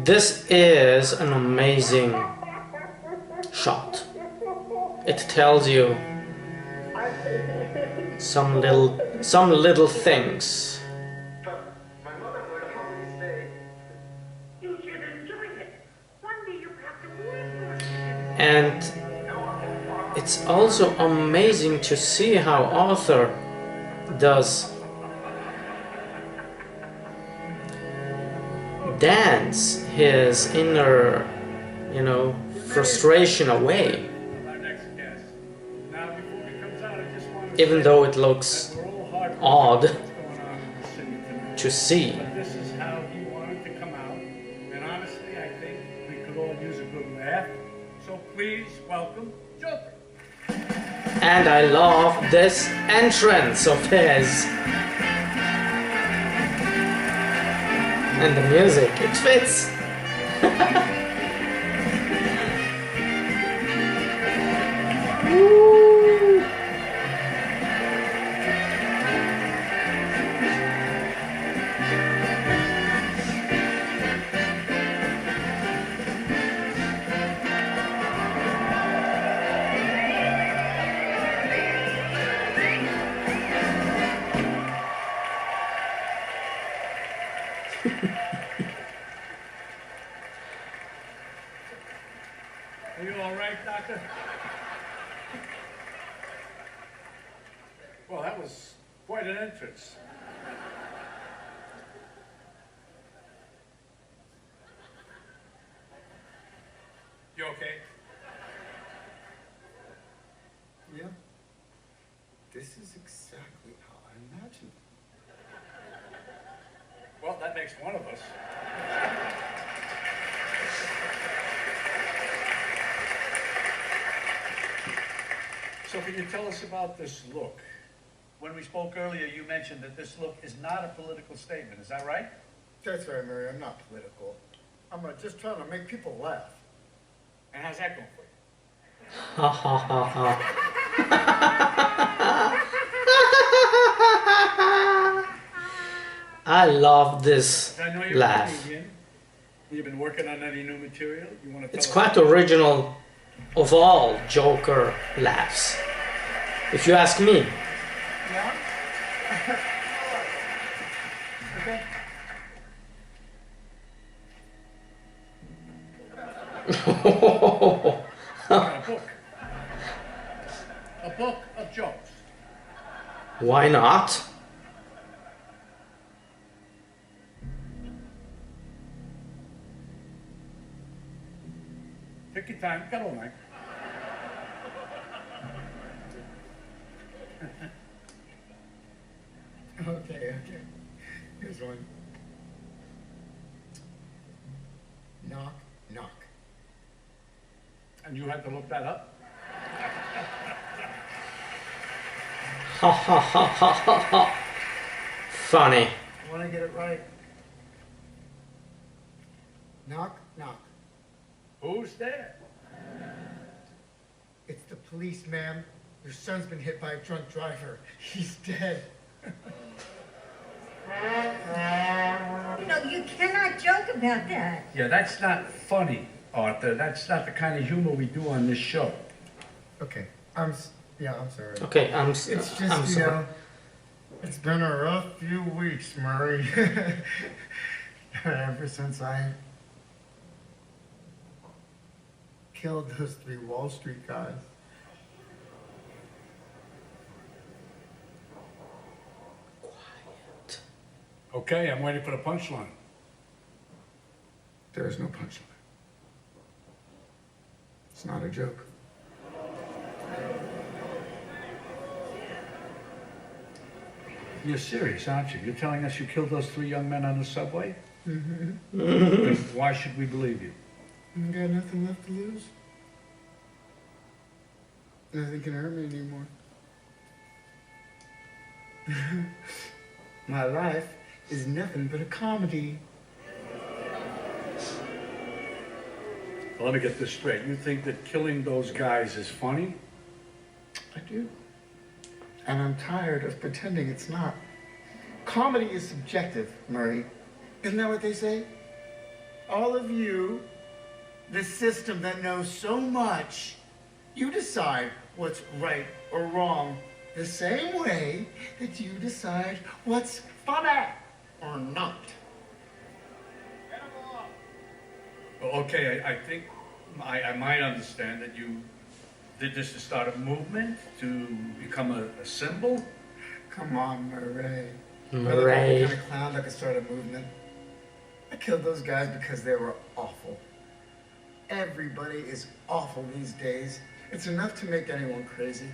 This is an amazing shot. It tells you some little things. And it's also amazing to see how Arthur does dance his inner, frustration away. Even though it looks odd to see. This is how he wanted to come out, and honestly, I think we could all use a good laugh. So please welcome Joker. And I love this entrance of his. And the music, it fits. Woo. Are you all right, Doctor? Well, that was quite an entrance. You okay? Yeah. This is exactly how I imagined it. Well, that makes one of us. So can you tell us about this look? When we spoke earlier, you mentioned that this look is not a political statement. Is that right? That's right, Mary. I'm not political. I'm just trying to make people laugh. And how's that going for you? Ha ha ha ha. I love this I know you're laugh. a comedian. You've been working on any new material? You want to tell It's us quite original of all Joker laughs, if you ask me. Yeah? Okay. a book? A book of jokes. Why not? Take your time. Got all night. Okay. Here's one. Knock, knock. And you had to look that up? Ha ha ha ha ha ha. Funny. I want to get it right. Knock, knock. Who's there? It's the police, ma'am. Your son's been hit by a drunk driver. He's dead. No, you cannot joke about that. Yeah, that's not funny, Arthur. That's not the kind of humor we do on this show. Okay. I'm sorry. Okay, It's just, I'm sorry. It's been a rough few weeks, Murray. Ever since I killed those 3 Wall Street guys. Quiet. Okay, I'm waiting for the punchline. There is no punchline. It's not a joke. You're serious, aren't you? You're telling us you killed those 3 young men on the subway? Mm-hmm. Then why should we believe you? I got nothing left to lose. Nothing can hurt me anymore. My life is nothing but a comedy. Well, let me get this straight. You think that killing those guys is funny? I do. And I'm tired of pretending it's not. Comedy is subjective, Murray. Isn't that what they say? All of you, the system that knows so much, you decide what's right or wrong the same way that you decide what's funny or not. Okay, I think I might understand that you did this to start a movement, to become a symbol. Come on, Murray. Murray. The kind of clown that could start a movement. I killed those guys because they were awful. Everybody is awful these days. It's enough to make anyone crazy.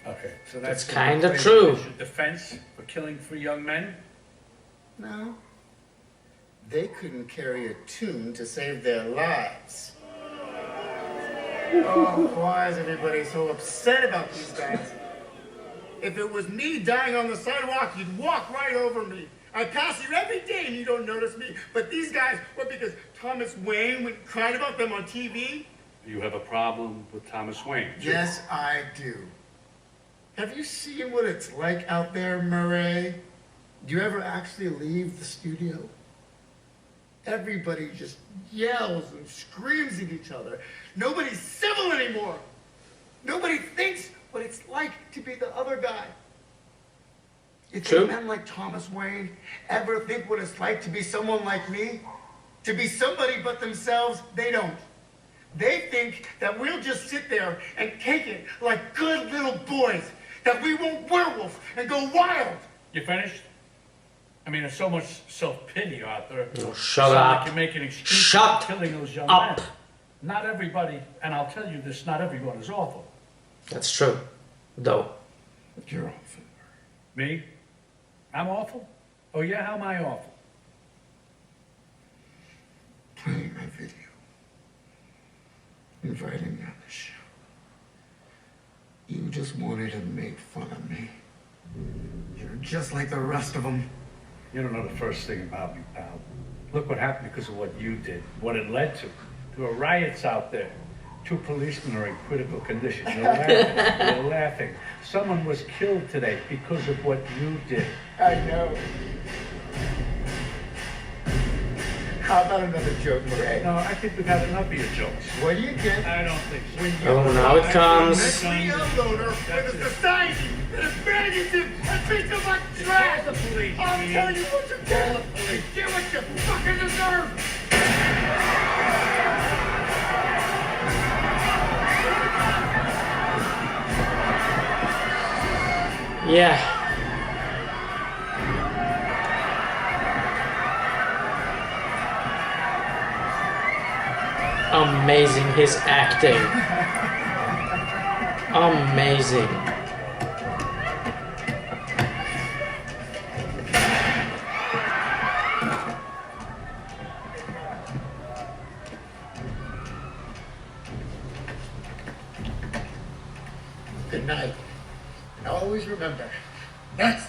Okay, so That's that's kinda true. Defense for killing 3 young men? No. They couldn't carry a tune to save their lives. Oh, why is everybody so upset about these guys? If it was me dying on the sidewalk, you'd walk right over me. I pass you every day and you don't notice me. But these guys, what, because Thomas Wayne cried about them on TV? You have a problem with Thomas Wayne? Yes, I do. Have you seen what it's like out there, Murray? Do you ever actually leave the studio? Everybody just yells and screams at each other. Nobody's civil anymore. Nobody thinks what it's like to be the other guy. You think men like Thomas Wayne ever think what it's like to be someone like me? To be somebody but themselves? They don't. They think that we'll just sit there and take it like good little boys. That we won't werewolf and go wild. You finished? I mean, there's so much self-pity out there. Oh, shut up. Like you're making excuses Shut for killing those young up. men. Not everybody, and I'll tell you this, not everyone is awful. That's true, though. You're awful. Me? I'm awful? Oh yeah, how am I awful? Playing my video. Inviting me on the show. You just wanted to make fun of me. You're just like the rest of them. You don't know the first thing about me, pal. Look what happened because of what you did, what it led to. There were riots out there. 2 policemen are in critical condition. You're laughing. You're laughing. Someone was killed today because of what you did. I know. How about another joke, Murray? No, I think we've had enough of your jokes. What do you get? I don't think so. Oh, now it comes. Mentally ill loner with a society that is managing you and treats you like trash. Call the police. I'll tell you what you get. Call the police. Get what you fucking deserve. Yeah. Amazing, his acting. Amazing. Good night. And always remember, that's...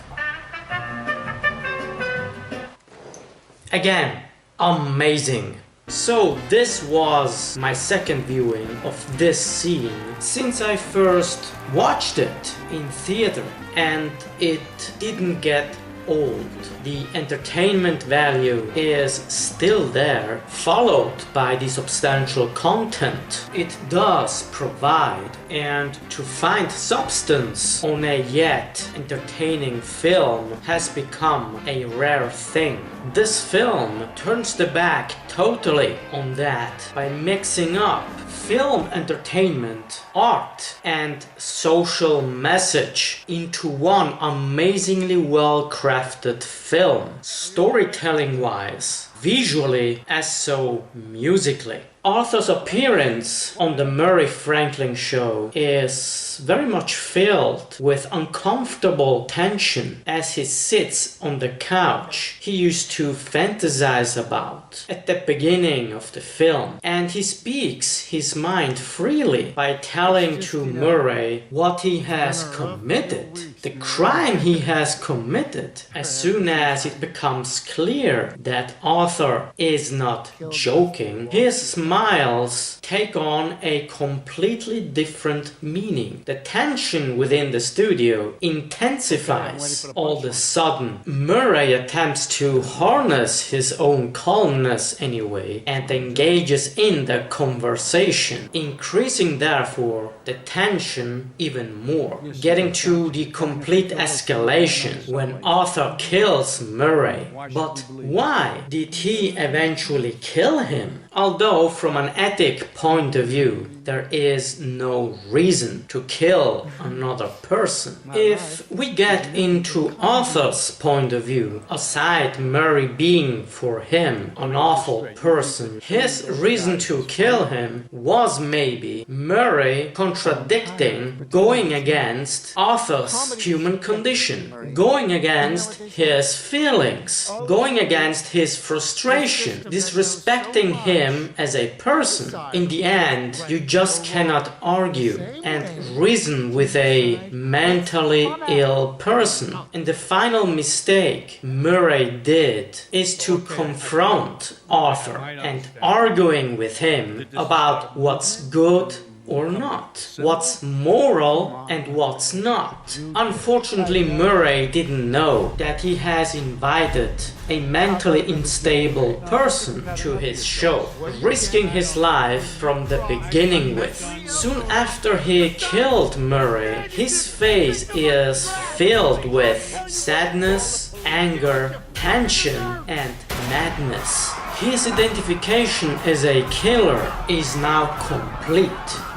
Again, amazing. So this was my second viewing of this scene since I first watched it in theater, and it didn't get old. The entertainment value is still there, followed by the substantial content it does provide, and to find substance on a yet entertaining film has become a rare thing. This film turns the back totally on that by mixing up film entertainment, art, and social message into one amazingly well-crafted film, storytelling-wise, visually, as so musically. Arthur's appearance on the Murray Franklin show is very much filled with uncomfortable tension as he sits on the couch he used to fantasize about at the beginning of the film, and he speaks his mind freely by telling to Murray what he has committed, the crime he has committed, as soon as it becomes clear that Arthur is not joking. His smile smiles take on a completely different meaning. The tension within the studio intensifies. All of a sudden, Murray attempts to harness his own calmness anyway and engages in the conversation, increasing therefore the tension even more, getting to the complete escalation when Arthur kills Murray. But why did he eventually kill him? Although from an ethic point of view, there is no reason to kill another person. If we get into Arthur's point of view, aside Murray being for him an awful person, his reason to kill him was maybe Murray contradicting, going against Arthur's human condition, going against his feelings, going against his frustration, disrespecting him as a person. In the end, you just cannot argue and reason with a mentally ill person. And the final mistake Murray did is to confront Arthur and arguing with him about what's good or not, what's moral and what's not. Unfortunately, Murray didn't know that he has invited a mentally unstable person to his show, risking his life from the beginning with. Soon after he killed Murray, his face is filled with sadness, anger, tension, and madness. His identification as a killer is now complete.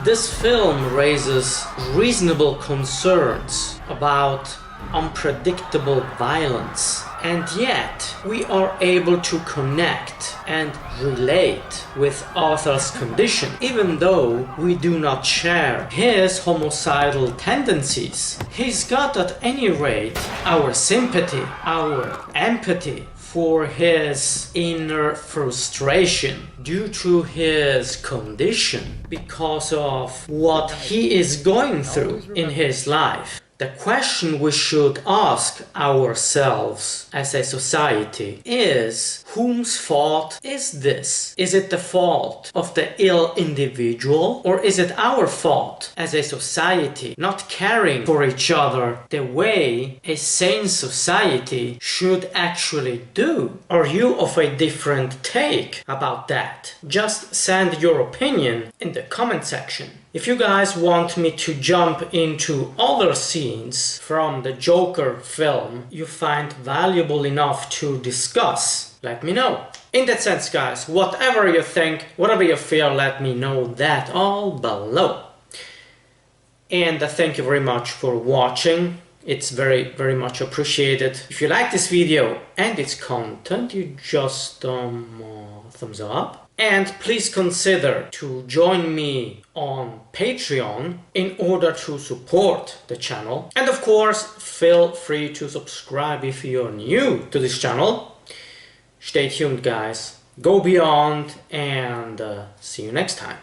This film raises reasonable concerns about unpredictable violence, and yet we are able to connect and relate with Arthur's condition, even though we do not share his homicidal tendencies. He's got at any rate our sympathy, our empathy for his inner frustration due to his condition, because of what he is going through in his life. The question we should ask ourselves as a society is, whose fault is this? Is it the fault of the ill individual, or is it our fault as a society not caring for each other the way a sane society should actually do? Are you of a different take about that? Just send your opinion in the comment section. If you guys want me to jump into other scenes from the Joker film you find valuable enough to discuss, let me know. In that sense, guys, whatever you think, whatever you feel, let me know that all below. And thank you very much for watching. It's very much appreciated. If you like this video and its content, you just thumbs up. And please consider to join me on Patreon in order to support the channel. And of course, feel free to subscribe if you're new to this channel. Stay tuned, guys. Go beyond, and see you next time.